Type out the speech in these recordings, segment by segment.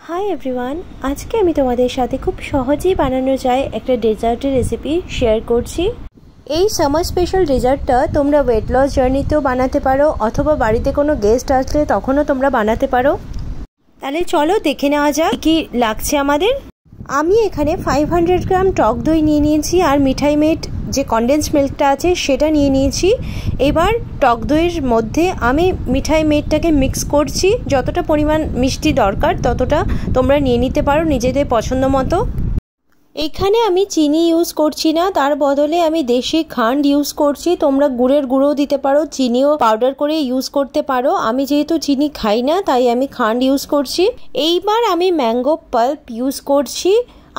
Hi everyone, আজকে আমি তোমাদের সাথে খুব সহজেই বানানো যায় একটা ডেজার্টের রেসিপি শেয়ার করছি। এই সামার স্পেশাল ডেজার্টটা তোমরা ওয়েট লস জার্নিতেও বানাতে পারো, অথবা বাড়িতে কোনো গেস্ট আসলে তখনও তোমরা বানাতে পারো। তাহলে চলো দেখে নেওয়া যাক কি লাগছে আমাদের। আমি এখানে 500 গ্রাম টক দই নিয়ে নিয়েছি, আর মিঠাই মেড যে কনডেন্স মিল্কটা আছে সেটা নিয়ে নিয়েছি। এবার টক দইয়ের মধ্যে আমি মিঠাই মেডটাকে মিক্স করছি। যতটা পরিমাণ মিষ্টি দরকার ততটা তোমরা নিয়ে নিতে পারো নিজেদের পছন্দ মতো। এখানে আমি চিনি ইউজ করছি না, তার বদলে আমি দেশি খান্ড ইউজ করছি। তোমরা গুড়ের গুঁড়োও দিতে পারো, চিনিও পাউডার করে ইউজ করতে পারো। আমি যেহেতু চিনি খাই না তাই আমি খান্ড ইউজ করছি। এইবার আমি ম্যাঙ্গো পাল্প ইউজ করছি।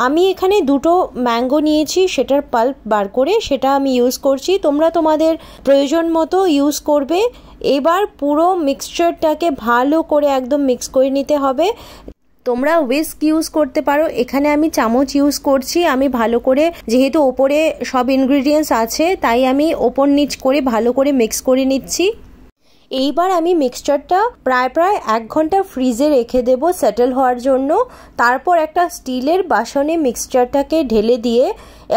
আমি এখানে দুটো ম্যাঙ্গো নিয়েছি, সেটার পাল্প বার করে সেটা আমি ইউজ করছি। তোমরা তোমাদের প্রয়োজন মতো ইউজ করবে। এবার পুরো মিক্সচারটাকে ভালো করে একদম মিক্স করে নিতে হবে। তোমরা হুইস্ক ইউজ করতে পারো, এখানে আমি চামচ ইউজ করছি। আমি ভালো করে, যেহেতু ওপরে সব ইনগ্রিডিয়েন্টস আছে তাই আমি ওপর নিচ করে ভালো করে মিক্স করে নিচ্ছি। এইবার আমি মিক্সচারটা প্রায় 1 ঘন্টা ফ্রিজে রেখে দেব সেটেল হওয়ার জন্য। তারপর একটা স্টিলের বাসনে মিক্সচারটাকে ঢেলে দিয়ে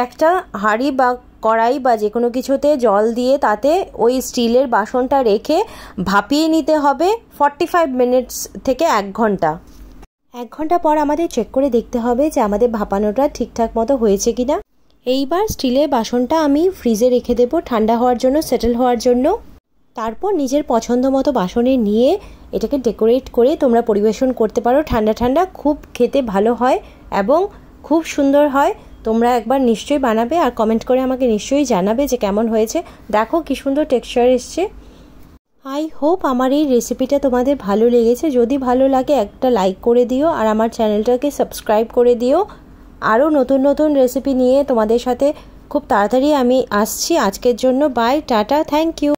একটা হাঁড়ি বা কড়াই বা যে কোনো কিছুতে জল দিয়ে তাতে ওই স্টিলের বাসনটা রেখে ভাপিয়ে নিতে হবে 45 মিনিটস থেকে 1 ঘন্টা। 1 ঘন্টা পর আমাদের চেক করে দেখতে হবে যে আমাদের ভাপানোটা ঠিকঠাক মতো হয়েছে কিনা। এইবার স্টিলের বাসনটা আমি ফ্রিজে রেখে দেব ঠান্ডা হওয়ার জন্য, সেটেল হওয়ার জন্য। তারপর নিজের পছন্দ মতো বাসনে নিয়ে এটাকে ডেকোরেট করে তোমরা পরিবেশন করতে পারো। ঠান্ডা ঠান্ডা খুব খেতে ভালো হয় এবং খুব সুন্দর হয়। তোমরা একবার নিশ্চয়ই বানাবে আর কমেন্ট করে আমাকে নিশ্চয়ই জানাবে যে কেমন হয়েছে। দেখো কি সুন্দর টেক্সচার এসছে। আই হোপ আমার এই রেসিপিটা তোমাদের ভালো লেগেছে। যদি ভালো লাগে একটা লাইক করে দিও, আর আমার চ্যানেলটাকে সাবস্ক্রাইব করে দিও। আরও নতুন নতুন রেসিপি নিয়ে তোমাদের সাথে খুব তাড়াতাড়ি আমি আসছি। আজকের জন্য বাই, টাটা, থ্যাংক ইউ।